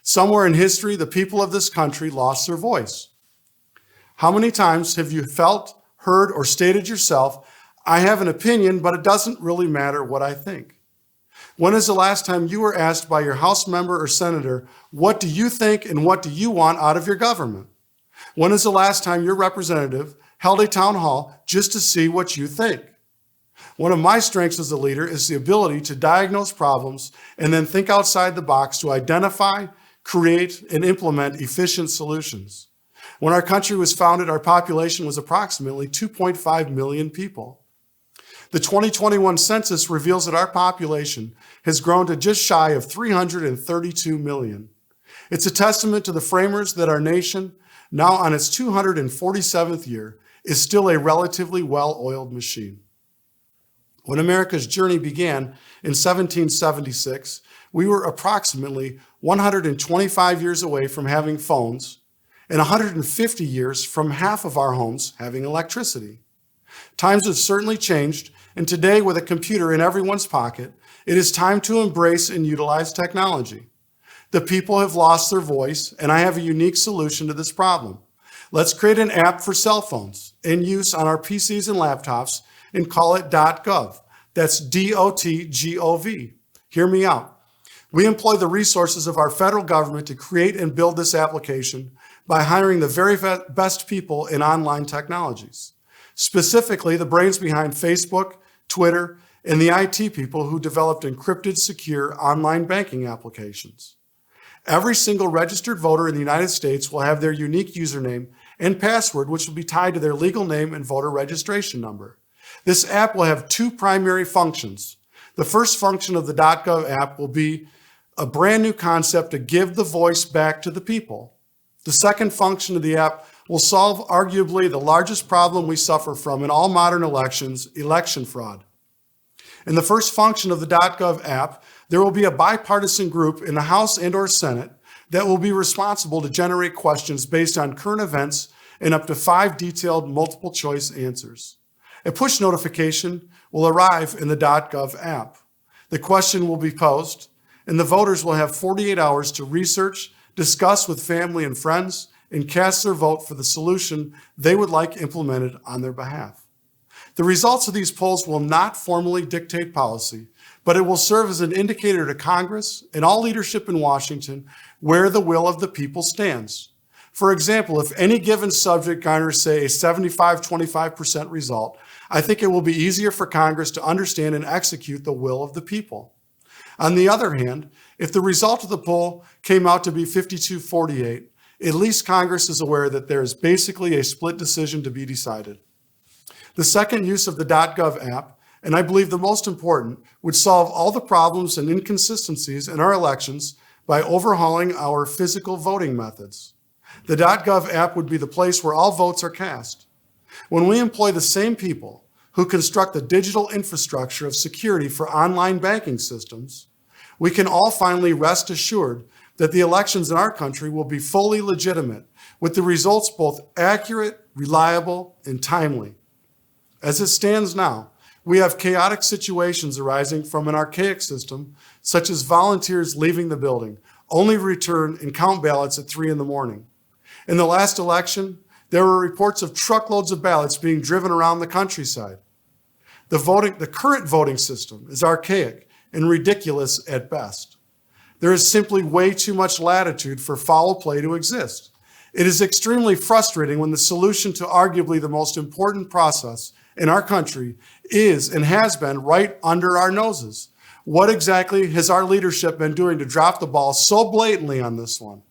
Somewhere in history, the people of this country lost their voice. How many times have you felt, heard, or stated yourself, I have an opinion, but it doesn't really matter what I think? When is the last time you were asked by your House member or senator, what do you think and what do you want out of your government? When is the last time your representative held a town hall just to see what you think? One of my strengths as a leader is the ability to diagnose problems and then think outside the box to identify, create, and implement efficient solutions. When our country was founded, our population was approximately 2.5 million people. The 2021 census reveals that our population has grown to just shy of 332 million. It's a testament to the framers that our nation, now on its 247th year, is still a relatively well-oiled machine. When America's journey began in 1776, we were approximately 125 years away from having phones and 150 years from half of our homes having electricity. Times have certainly changed, and today, with a computer in everyone's pocket, it is time to embrace and utilize technology. The people have lost their voice, and I have a unique solution to this problem. Let's create an app for cell phones in use on our PCs and laptops and call it .gov. That's DOTGOV. Hear me out. We employ the resources of our federal government to create and build this application by hiring the very best people in online technologies. Specifically, the brains behind Facebook, Twitter, and the IT people who developed encrypted, secure online banking applications. Every single registered voter in the United States will have their unique username and password, which will be tied to their legal name and voter registration number. This app will have two primary functions. The first function of the .gov app will be a brand new concept to give the voice back to the people. The second function of the app will solve arguably the largest problem we suffer from in all modern elections, election fraud. In the first function of the .gov app, there will be a bipartisan group in the House and/or Senate that will be responsible to generate questions based on current events and up to 5 detailed multiple choice answers. A push notification will arrive in the .gov app. The question will be posed, and the voters will have 48 hours to research, discuss with family and friends, and cast their vote for the solution they would like implemented on their behalf. The results of these polls will not formally dictate policy, but it will serve as an indicator to Congress and all leadership in Washington where the will of the people stands. For example, if any given subject garners, say, a 75-25% result, I think it will be easier for Congress to understand and execute the will of the people. On the other hand, if the result of the poll came out to be 52-48, at least Congress is aware that there is basically a split decision to be decided. The second use of the .gov app, and I believe the most important, would solve all the problems and inconsistencies in our elections by overhauling our physical voting methods. The .gov app would be the place where all votes are cast. When we employ the same people who construct the digital infrastructure of security for online banking systems, we can all finally rest assured that the elections in our country will be fully legitimate, with the results both accurate, reliable, and timely. As it stands now, we have chaotic situations arising from an archaic system, such as volunteers leaving the building, only to return and count ballots at 3 in the morning. In the last election, there were reports of truckloads of ballots being driven around the countryside. The current voting system is archaic and ridiculous at best. There is simply way too much latitude for foul play to exist. It is extremely frustrating when the solution to arguably the most important process in our country is and has been right under our noses. What exactly has our leadership been doing to drop the ball so blatantly on this one?